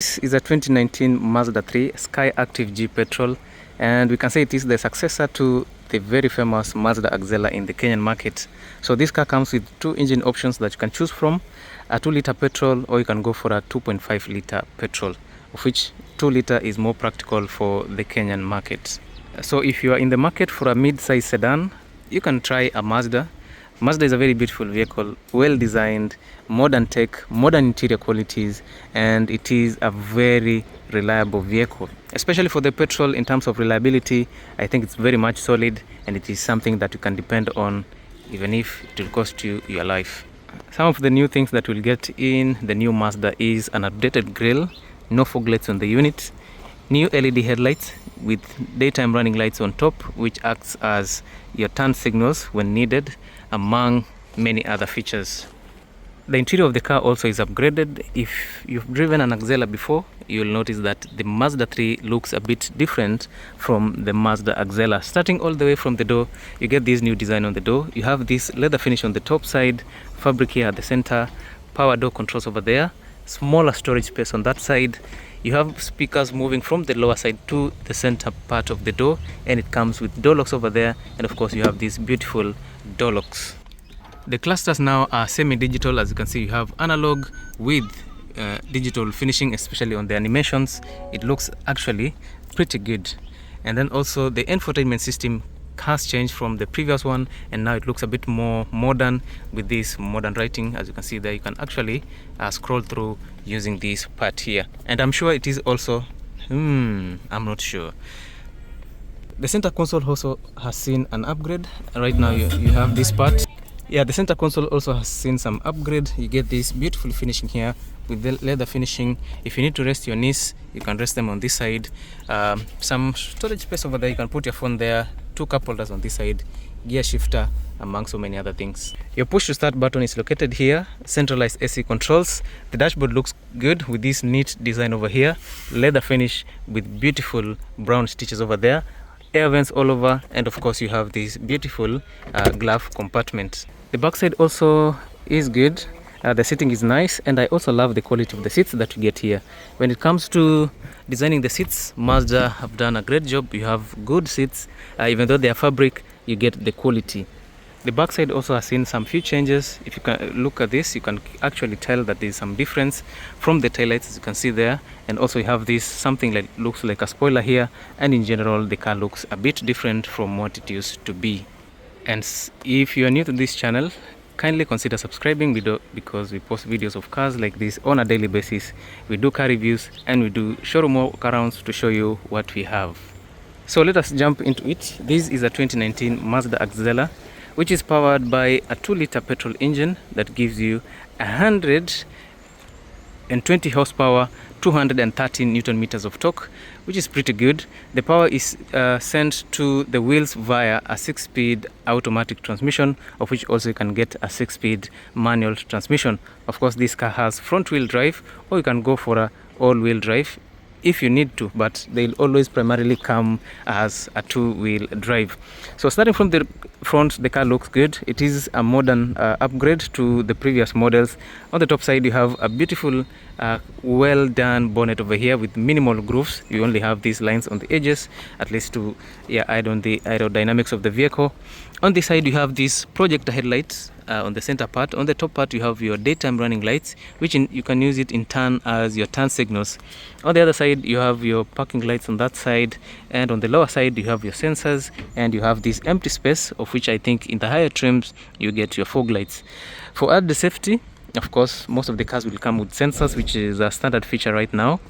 This is a 2019 Mazda 3 Sky Active G petrol, and we can say it is the successor to the very famous Mazda Axela in the Kenyan market. So this car comes with two engine options that you can choose from, a 2-liter petrol, or you can go for a 2.5-liter petrol, of which 2-liter is more practical for the Kenyan market. So if you are in the market for a mid-size sedan, you can try a Mazda. Mazda is a very beautiful vehicle, well designed, modern tech, modern interior qualities, and it is a very reliable vehicle. Especially for the petrol, in terms of reliability, I think it's very much solid, and it is something that you can depend on even if it will cost you your life. Some of the new things that we'll get in the new Mazda is an updated grille, no fog lights on the unit, new LED headlights with daytime running lights on top, which acts as your turn signals when needed, among many other features. The interior of the car also is upgraded. If you've driven an Axela before, you'll notice that the Mazda 3 looks a bit different from the Mazda Axela. Starting all the way from the door, you get this new design on the door. You have this leather finish on the top side, fabric here at the center, power door controls over there, smaller storage space on that side. You have speakers moving from the lower side to the center part of the door, and it comes with door locks over there, and of course you have these beautiful door locks. The clusters now are semi-digital. As you can see, you have analog with digital finishing, especially on the animations. It looks actually pretty good. And then also the infotainment system has changed from the previous one, and now it looks a bit more modern with this modern writing. As you can see there, you can actually scroll through using this part here, and I'm sure it is also I'm not sure. The center console also has seen an upgrade. Right now you have this part. Yeah, the center console also has seen some upgrade. You get this beautiful finishing here with the leather finishing. If you need to rest your knees, you can rest them on this side. Some storage space over there, you can put your phone there, two cup holders on this side, gear shifter, among so many other things. Your push to start button is located here, centralized AC controls. The dashboard looks good with this neat design over here, leather finish with beautiful brown stitches over there, air vents all over, and of course you have this beautiful glove compartment. The backside also is good. The seating is nice, and I also love the quality of the seats that you get here. When it comes to designing the seats, Mazda have done a great job. You have good seats. Even though they are fabric, you get the quality. The backside also has seen some few changes. If you can look at this, you can actually tell that there is some difference from the taillights, as you can see there. And also you have this something that looks like a spoiler here, and in general the car looks a bit different from what it used to be. And if you are new to this channel, kindly consider subscribing because we post videos of cars like this on a daily basis. We do car reviews, and we do showroom walkarounds to show you what we have. So let us jump into it. This is a 2019 Mazda Axela, which is powered by a 2-liter petrol engine that gives you 120 horsepower, 213 Newton meters of torque, which is pretty good. The power is sent to the wheels via a 6-speed automatic transmission, of which also you can get a 6-speed manual transmission. Of course, this car has front-wheel drive, or you can go for a all-wheel drive if you need to, but they'll always primarily come as a 2-wheel drive. So starting from the front, the car looks good. It is a modern upgrade to the previous models. On the top side, you have a beautiful well done bonnet over here with minimal grooves. You only have these lines on the edges, at least to add on the aerodynamics of the vehicle. On this side, you have these projector headlights on the center part. On the top part, you have your daytime running lights, which you can use it in turn as your turn signals. On the other side, you have your parking lights on that side, and on the lower side, you have your sensors, and you have this empty space, of which I think in the higher trims, you get your fog lights. For added safety, of course, most of the cars will come with sensors, which is a standard feature right now.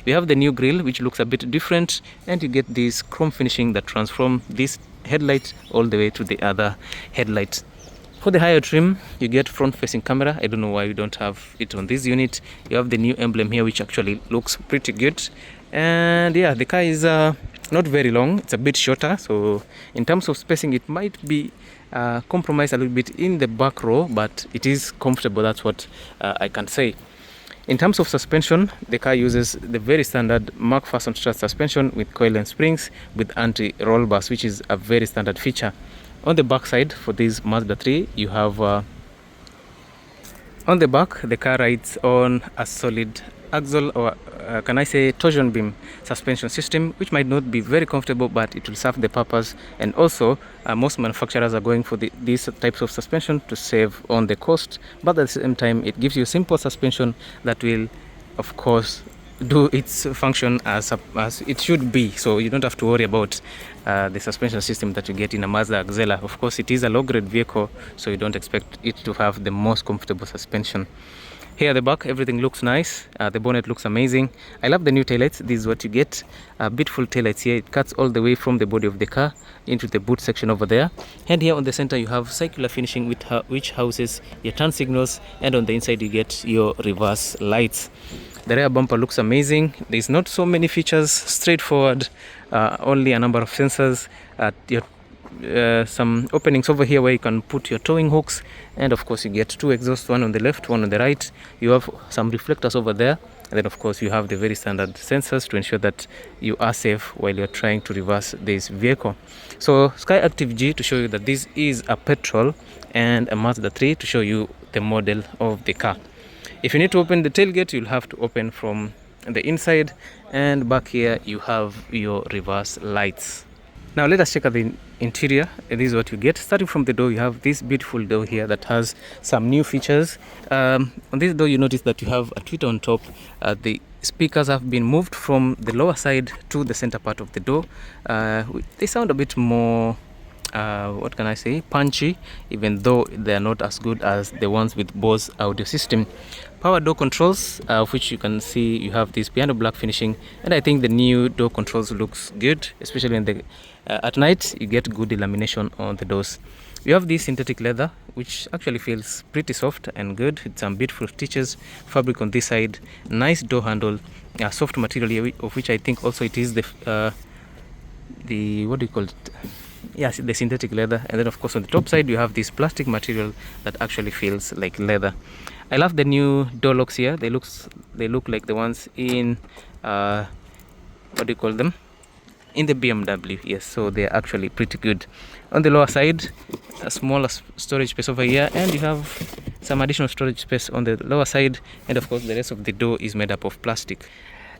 You have the new grille, which looks a bit different, and you get this chrome finishing that transforms this headlight all the way to the other headlight. For the higher trim, you get front-facing camera. I don't know why we don't have it on this unit. You have the new emblem here, which actually looks pretty good. And yeah, the car is not very long. It's a bit shorter, so in terms of spacing, it might be compromised a little bit in the back row, but it is comfortable. That's what I can say. In terms of suspension, the car uses the very standard McPherson strut suspension with coil and springs with anti-roll bars, which is a very standard feature. On the back side for this Mazda 3, you have on the back, the car rides on a solid axle, or can I say torsion beam suspension system, which might not be very comfortable, but it will serve the purpose. And also most manufacturers are going for these types of suspension to save on the cost, but at the same time it gives you simple suspension that will of course do its function as it should be, so you don't have to worry about the suspension system that you get in a Mazda Axela. Of course it is a low grade vehicle, so you don't expect it to have the most comfortable suspension. Here at the back, everything looks nice. The bonnet looks amazing. I love the new taillights. This is what you get. Beautiful taillights here. It cuts all the way from the body of the car into the boot section over there. And here on the center, you have circular finishing which houses your turn signals. And on the inside, you get your reverse lights. The rear bumper looks amazing. There's not so many features. Straightforward. Only a number of sensors. Some openings over here where you can put your towing hooks, and of course you get two exhausts, one on the left, one on the right. You have some reflectors over there, and then of course you have the very standard sensors to ensure that you are safe while you're trying to reverse this vehicle. So Sky Active G to show you that this is a petrol, and a Mazda 3 to show you the model of the car. If you need to open the tailgate, you'll have to open from the inside, and back here you have your reverse lights. Now let us check out the interior. This is what you get. Starting from the door, you have this beautiful door here that has some new features. On this door, you notice that you have a tweeter on top. The speakers have been moved from the lower side to the center part of the door. They sound a bit more what can I say, punchy, even though they are not as good as the ones with Bose audio system. Power door controls, of which you can see you have this piano black finishing, and I think the new door controls looks good, especially in the at night. You get good illumination on the doors. You have this synthetic leather, which actually feels pretty soft and good, with some beautiful stitches, fabric on this side, nice door handle, soft material here, of which I think also it is the what do you call it? Yes, the synthetic leather. And then of course on the top side you have this plastic material that actually feels like leather. I love the new door locks here. They look like the ones in what do you call them, in the BMW. Yes, so they're actually pretty good. On the lower side, a smaller storage space over here, and you have some additional storage space on the lower side, and of course the rest of the door is made up of plastic.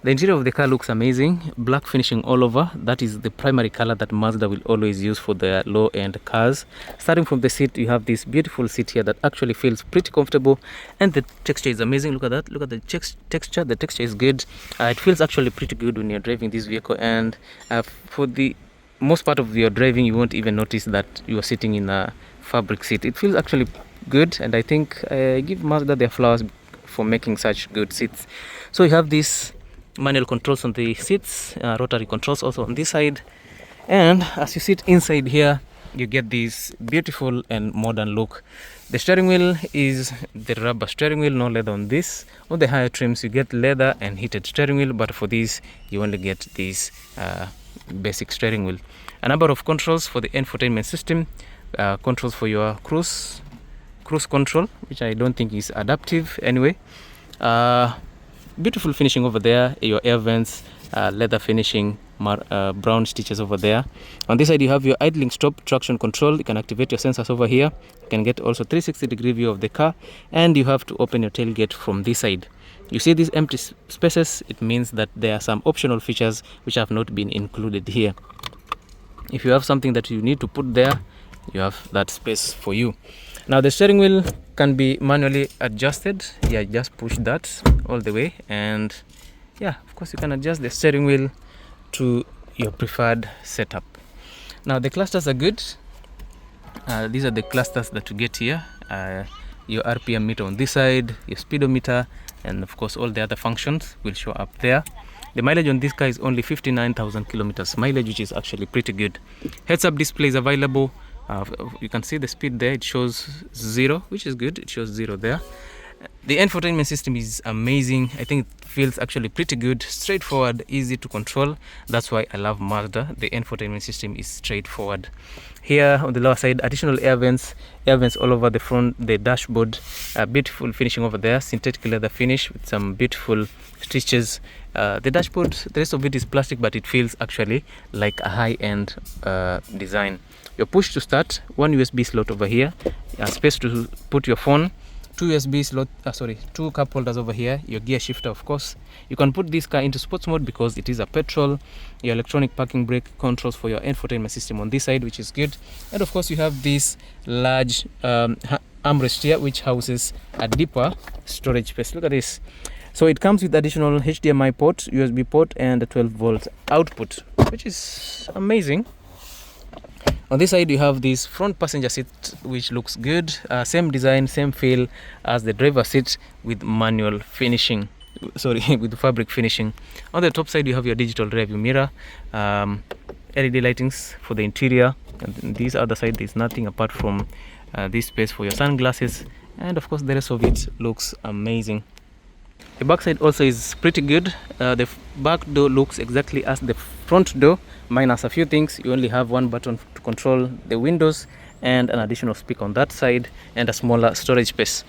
The interior of the car looks amazing. Black finishing all over. That is the primary color that Mazda will always use for their low-end cars. Starting from the seat, you have this beautiful seat here that actually feels pretty comfortable, and the texture is amazing. Look at that. Look at the texture. The texture is good. It feels actually pretty good when you're driving this vehicle, and for the most part of your driving, you won't even notice that you are sitting in a fabric seat. It feels actually good, and I think I give Mazda their flowers for making such good seats. So you have this manual controls on the seats, rotary controls also on this side, and as you sit inside here you get this beautiful and modern look. The steering wheel is the rubber steering wheel, no leather on this. On the higher trims you get leather and heated steering wheel, but for this you only get this basic steering wheel. A number of controls for the infotainment system, controls for your cruise control, which I don't think is adaptive anyway. Beautiful finishing over there, your air vents, leather finishing, brown stitches over there. On this side you have your idling stop traction control. You can activate your sensors over here. You can get also 360-degree view of the car, and you have to open your tailgate from this side. You see these empty spaces, it means that there are some optional features which have not been included here. If you have something that you need to put there, you have that space for you. Now the steering wheel can be manually adjusted. Yeah, just push that all the way, and yeah, of course you can adjust the steering wheel to your preferred setup. Now the clusters are good. These are the clusters that you get here. Your RPM meter on this side, your speedometer, and of course all the other functions will show up there. The mileage on this car is only 59,000 kilometers mileage, which is actually pretty good. Heads-up display is available. You can see the speed there, it shows 0, which is good. It shows 0 there. The infotainment system is amazing. I think it feels actually pretty good, straightforward, easy to control. That's why I love Mazda. The infotainment system is straightforward. Here on the lower side, additional air vents all over the front, the dashboard, beautiful finishing over there, synthetic leather finish with some beautiful stitches. The dashboard, the rest of it is plastic, but it feels actually like a high-end design. Your push to start, one USB slot over here, space to put your phone, two USB slot, two cup holders over here, your gear shifter, of course. You can put this car into sports mode because it is a petrol, your electronic parking brake controls for your infotainment system on this side, which is good. And of course you have this large armrest here, which houses a deeper storage space. Look at this. So it comes with additional HDMI port, USB port, and a 12-volt output, which is amazing. On this side you have this front passenger seat, which looks good, same design, same feel as the driver seat, with manual finishing, with fabric finishing. On the top side you have your digital rearview mirror, LED lightings for the interior, and on this other side there's nothing apart from this space for your sunglasses, and of course the rest of it looks amazing. The back side also is pretty good. The back door looks exactly as the front door, minus a few things. You only have one button to control the windows and an additional speaker on that side, and a smaller storage space.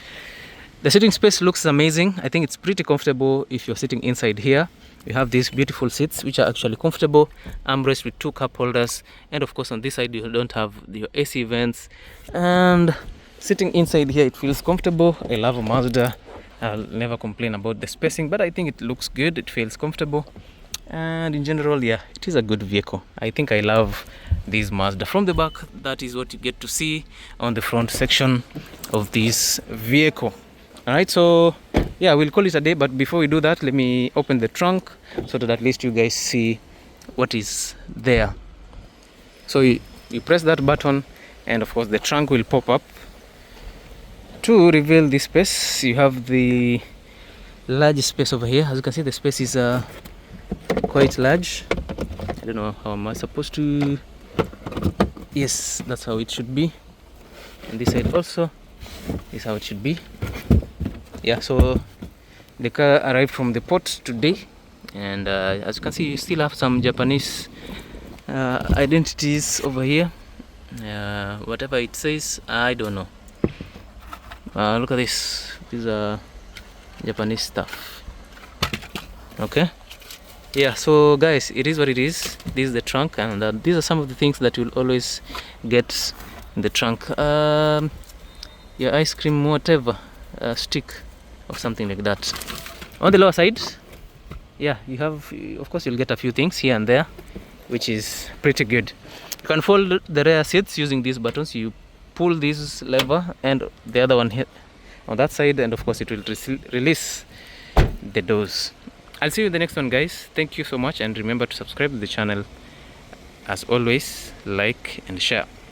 The sitting space looks amazing. I think it's pretty comfortable if you're sitting inside here. You have these beautiful seats which are actually comfortable, armrest with two cup holders, and of course on this side you don't have your AC vents. And sitting inside here, it feels comfortable. I love a Mazda. I'll never complain about the spacing, but I think it looks good, it feels comfortable, and in general, yeah, it is a good vehicle. I think I love this Mazda. From the back, that is what you get to see on the front section of this vehicle. Alright, so yeah, we'll call it a day, but before we do that, let me open the trunk so that at least you guys see what is there. So you press that button, and of course the trunk will pop up. To reveal this space, you have the large space over here. As you can see, the space is quite large. I don't know how am I supposed to. Yes, that's how it should be. And this side also is how it should be. Yeah, so the car arrived from the port today, and as you can see, you still have some Japanese identities over here. Whatever it says, I don't know. Look at this. These are Japanese stuff. Okay. Yeah, so guys, it is what it is. This is the trunk, and these are some of the things that you'll always get in the trunk. Your ice cream, whatever, stick or something like that. On the lower side, yeah, you have, of course, you'll get a few things here and there, which is pretty good. You can fold the rear seats using these buttons. You pull this lever and the other one here on that side, and of course it will release the doors. I'll see you in the next one, guys. Thank you so much, and remember to subscribe to the channel. As always, like and share.